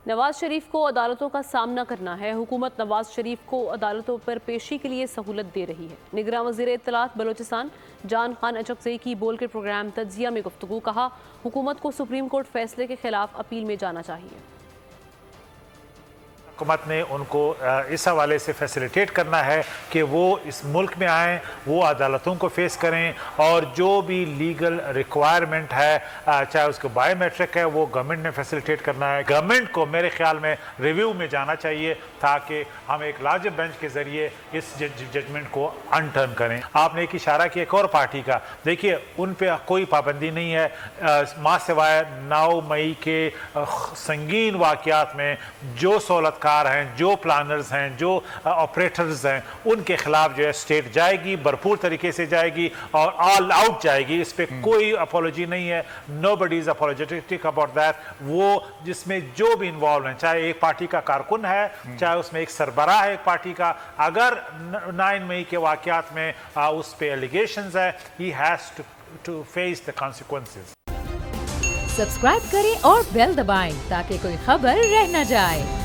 नवाज शरीफ को अदालतों का सामना करना है। हुकूमत नवाज शरीफ को अदालतों पर पेशी के लिए सहूलत दे रही है। निगरान वज़ीर इत्तलात बलोचिस्तान जान खान अचकज़ई की बोल के प्रोग्राम तज्जिया में गुफ्तगू। कहा, हुकूमत को सुप्रीम कोर्ट फैसले के खिलाफ अपील में जाना चाहिए। हुकूमत ने उनको इस हवाले से फैसिलिटेट करना है कि वो इस मुल्क में आएँ, वो अदालतों को फेस करें और जो भी लीगल रिक्वायरमेंट है, चाहे उसको बायोमेट्रिक है, वो गवर्नमेंट ने फैसिलिटेट करना है। गवर्नमेंट को मेरे ख्याल में रिव्यू में जाना चाहिए ताकि हम एक लार्जर बेंच के ज़रिए इस जजमेंट को अनटर्न करें। आपने एक इशारा किया एक और पार्टी का, देखिए उन पर कोई पाबंदी नहीं है, माँ सिवाय 9 मई के संगीन वाक़यात में जो सहूलत हैं, जो प्लानर्स हैं, जो ऑपरेटर्स हैं, उनके खिलाफ जो है स्टेट जाएगी, भरपूर तरीके से जाएगी और ऑल आउट जाएगी। इस पे कोई अपॉलॉजी नहीं है, nobody is apologetic about that. वो जिसमें जो भी इन्वॉल्व है, चाहे एक पार्टी का कारकुन है, चाहे उसमें एक सरबराह है एक पार्टी का, अगर 9 मई के वाकयात में उस पे एलिगेशंस है, he has to face the consequences. Subscribe करें और बेल दबाएं ताकि कोई खबर रह न जाए।